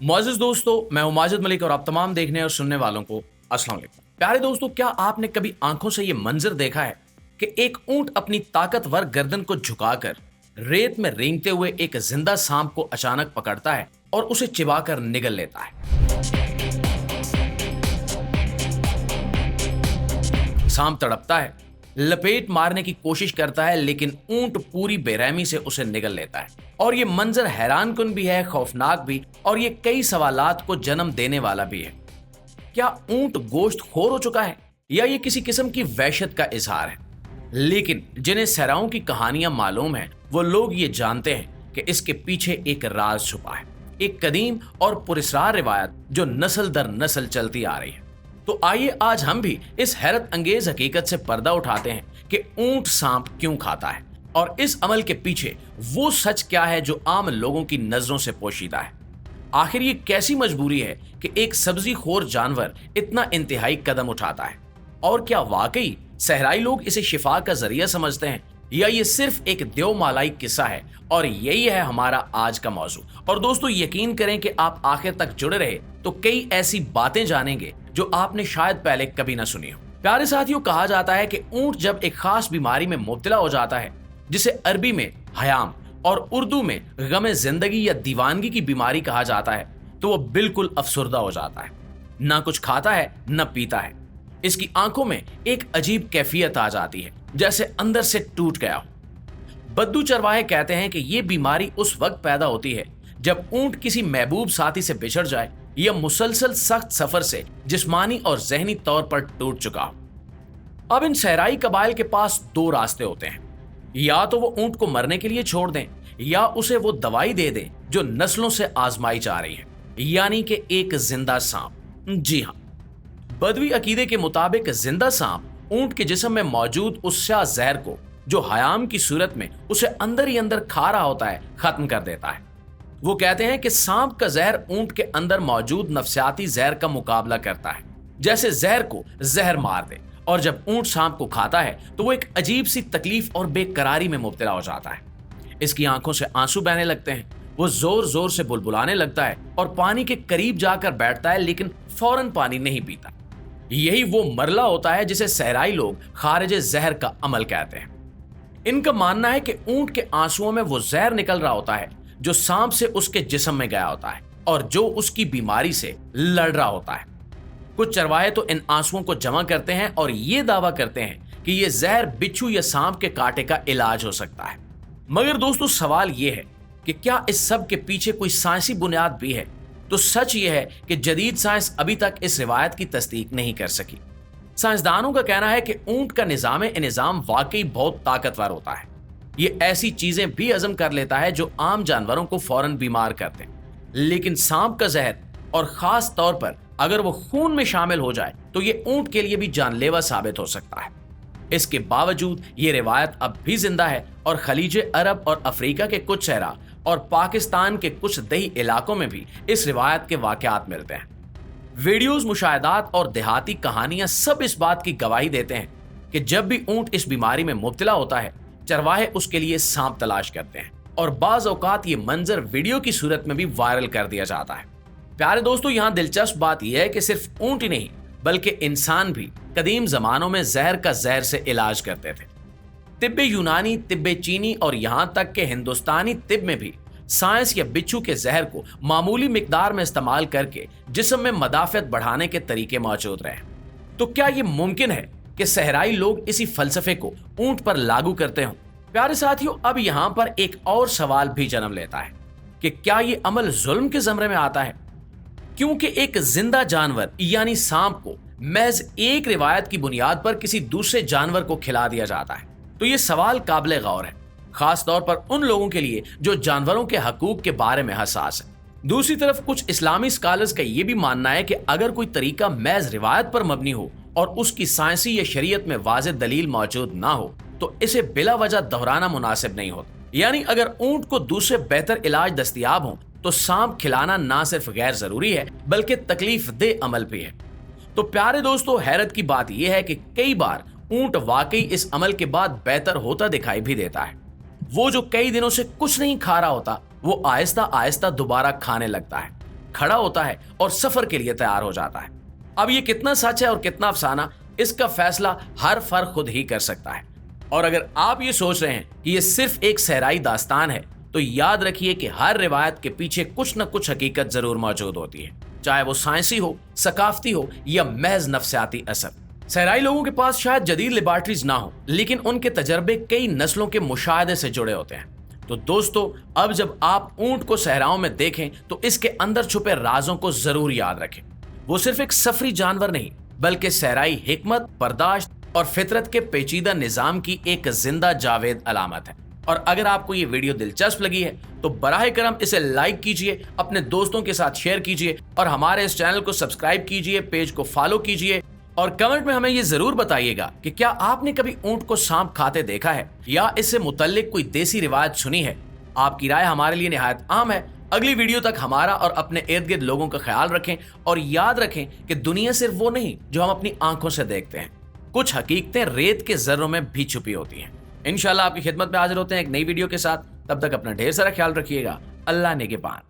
मुआज़िज़ दोस्तों, मैं हूं माजिद मलिक और आप तमाम देखने और सुनने वालों को अस्सलाम वालेकुम। प्यारे दोस्तों, क्या आपने कभी आंखों से ये मंजर देखा है कि एक ऊंट अपनी ताकतवर गर्दन को झुकाकर रेत में रेंगते हुए एक जिंदा सांप को अचानक पकड़ता है और उसे चिबाकर निगल लेता है। सांप तड़पता है, लपेट मारने की कोशिश करता है, लेकिन ऊंट पूरी बेरहमी से उसे निगल लेता है। और ये मंजर हैरानकुन भी है, खौफनाक भी, और ये कई सवालात को जन्म देने वाला भी है। क्या ऊंट गोश्त खोर हो चुका है या ये किसी किस्म की वहशत का इजहार है? लेकिन जिन्हें सहराओं की कहानियां मालूम है वो लोग ये जानते हैं कि इसके पीछे एक राज छुपा है, एक कदीम और पुरस्रार रिवायत जो नस्ल दर नस्ल चलती आ रही है। तो आइए आज हम भी इस हैरत अंगेज हकीकत से पर्दा उठाते हैं कि ऊंट सांप क्यों खाता है और इस अमल के पीछे वो सच क्या है जो आम लोगों की नजरों से पोशीदा है। आखिर ये कैसी मजबूरी है कि एक सब्जी खोर जानवर इतना इंतहाई कदम उठाता है, और क्या वाकई सहराई लोग इसे शिफा का जरिया समझते हैं या ये सिर्फ एक देवमालाई किस्सा है? और यही है हमारा आज का मौजू। और दोस्तों, यकीन करें कि आप आखिर तक जुड़े रहे तो कई ऐसी बातें जानेंगे जो आपने शायद पहले कभी ना सुनी हो। प्यारे साथियों, कहा जाता है कि ऊंट जब एक खास बीमारी में मुब्तला हो जाता है, जिसे अरबी में हयाम और उर्दू में गमे जिंदगी या दीवानगी की बीमारी कहा जाता है, तो वो बिल्कुल अफसुर्दा हो जाता है। ना कुछ खाता है न पीता है। इसकी आंखों में एक अजीब कैफियत आ जाती है, जैसे अंदर से टूट गया हो। बद्दू चरवाहे कहते हैं कि ये बीमारी उस वक्त पैदा होती है जब ऊंट किसी महबूब साथी से बिछड़ जाए या मुसलसल सख्त सफर से जिस्मानी और जहनी तौर पर टूट चुका हो। अब इन सहराई कबाइल के पास दो रास्ते होते हैं, या तो वो ऊंट को मरने के लिए छोड़ दें या उसे वो दवाई दे दें जो नस्लों से आजमाई जा रही है, यानी कि एक जिंदा सांप। जी हाँ, बदवी अकीदे के मुताबिक जिंदा सांप ऊंट के जिस्म में मौजूद उस स्याह जहर को, जो हयाम की सूरत में उसे अंदर ही अंदर खा रहा होता है, खत्म कर देता है। वो कहते हैं कि सांप का जहर ऊंट के अंदर मौजूद नफसियाती जहर का मुकाबला करता है, जैसे जहर को जहर मार दे। और जब ऊंट सांप को खाता है तो वो एक अजीब सी तकलीफ और बेकरारी में मुब्तला हो जाता है। इसकी आंखों से आंसू बहने लगते हैं, वो जोर जोर से बुलबुलाने लगता है और पानी के करीब जाकर बैठता है, लेकिन फौरन पानी नहीं पीता। यही वो मरला होता है जिसे सहराई लोग खारिज जहर का अमल कहते हैं। इनका मानना है कि ऊंट के आंसुओं में वो जहर निकल रहा होता है जो सांप से उसके जिस्म में गया होता है और जो उसकी बीमारी से लड़ रहा होता है। कुछ चरवाहे तो इन आंसुओं को जमा करते हैं और ये दावा करते हैं कि ये जहर बिच्छू या सांप के कांटे का इलाज हो सकता है। मगर दोस्तों, सवाल ये है कि क्या इस सब के पीछे कोई साइंसी बुनियाद भी है? तो सच ये है कि जदीद साइंस अभी तक इस रिवायत की तस्दीक नहीं कर सकी। साइंसदानों का कहना है कि ऊंट का निजाम वाकई बहुत ताकतवर होता है। ये ऐसी चीजें भी हजम कर लेता है जो आम जानवरों को फौरन बीमार करते हैं, लेकिन सांप का जहर, और खास तौर पर अगर वो खून में शामिल हो जाए, तो ये ऊंट के लिए भी जानलेवा साबित हो सकता है। इसके बावजूद ये रिवायत अब भी जिंदा है और खलीज अरब और अफ्रीका के कुछ सहरा और पाकिस्तान के कुछ दही इलाकों में भी इस रिवायत के वाकयात मिलते हैं। वीडियोस, मुशाहिदात और देहाती कहानियां सब इस बात की गवाही देते हैं कि जब भी ऊंट इस बीमारी में मुब्तला होता है, चरवाहे उसके लिए सांप तलाश करते हैं और बाज औकात ये मंजर वीडियो की सूरत में भी वायरल कर दिया जाता है। प्यारे दोस्तों, यहाँ दिलचस्प बात यह है कि सिर्फ ऊंट ही नहीं बल्कि इंसान भी कदीम जमानों में जहर का जहर से इलाज करते थे। तिब्बे यूनानी, तिब्बे चीनी और यहाँ तक के हिंदुस्तानी तिब में भी सांस या बिच्छू के जहर को मामूली मिकदार में इस्तेमाल करके जिस्म में मदाफियत बढ़ाने के तरीके मौजूद रहे। तो क्या ये मुमकिन है कि सहराई लोग इसी फलसफे को ऊंट पर लागू करते हों? प्यारे साथियों, अब यहाँ पर एक और सवाल भी जन्म लेता है कि क्या ये अमल जुल्म के ज़मरे में आता है? क्योंकि एक जिंदा जानवर यानी सांप को महज एक रिवायत की बुनियाद पर किसी दूसरे जानवर को खिला दिया जाता है, तो ये सवाल काबिल गौर है, खास तौर पर उन लोगों के लिए जो जानवरों के हकूक के बारे में हसास है। दूसरी तरफ कुछ इस्लामी स्कॉलर्स का यह भी मानना है कि अगर कोई तरीका महज रिवायत पर मबनी हो और उसकी साइंसी या शरीयत में वाज़ेह दलील मौजूद ना हो, तो इसे बिला वजह दोहराना मुनासिब नहीं होता। यानी अगर ऊंट को दूसरे बेहतर इलाज दस्तयाब हो तो सांप खिलाना ना सिर्फ गैर जरूरी है बल्कि तकलीफ दे अमल भी है। तो प्यारे दोस्तों, हैरत की बात यह है कि कई बार ऊंट वाकई इस अमल के बाद बेहतर होता दिखाई भी देता है। वो जो कई दिनों से कुछ नहीं खा रहा होता, वो आहिस्ता आहिस्ता दोबारा खाने लगता है। खड़ा होता है और सफर के लिए तैयार हो जाता है। अब ये कितना सच है और कितना अफसाना, इसका फैसला हर फर्द खुद ही कर सकता है। और अगर आप ये सोच रहे हैं कि ये सिर्फ एक सहराई दास्तान है, तो याद रखिए कि हर रिवायत के पीछे कुछ न कुछ हकीकत जरूर मौजूद होती है, चाहे वो साइंसी हो, सकाफती हो या महज नफ्सियाती असर। सहराई लोगों के पास शायद जदीद लेबॉर्ट्रीज ना हो, लेकिन उनके तजर्बे कई नस्लों के मुशाहदे से जुड़े होते हैं। तो दोस्तों, अब जब आप ऊंट को सहराओं में देखें तो इसके अंदर छुपे राजों को जरूर याद रखें। वो सिर्फ एक सफरी जानवर नहीं, बल्कि सहराई हिकमत, बर्दाश्त और फितरत के पेचीदा निजाम की एक जिंदा जावेद अलामत है। और अगर आपको ये वीडियो दिलचस्प लगी है तो बराह करम इसे लाइक कीजिए, अपने दोस्तों के साथ शेयर कीजिए और हमारे इस चैनल को सब्सक्राइब कीजिए, पेज को फॉलो कीजिए और कमेंट में हमें ये जरूर बताइएगा कि क्या आपने कभी ऊंट को सांप खाते देखा है या इससे मुतल्लिक कोई देसी रिवायत सुनी है। आपकी राय हमारे लिए निहायत आम है। अगली वीडियो तक हमारा और अपने इर्द गिर्द लोगों का ख्याल रखें और याद रखें कि दुनिया सिर्फ वो नहीं जो हम अपनी आंखों से देखते हैं, कुछ हकीकतें रेत के जर्रों में भी छुपी होती हैं। इंशाल्लाह आपकी खिदमत में हाजिर होते हैं एक नई वीडियो के साथ। तब तक अपना ढेर सारा ख्याल रखिएगा। अल्लाह नेगेबान।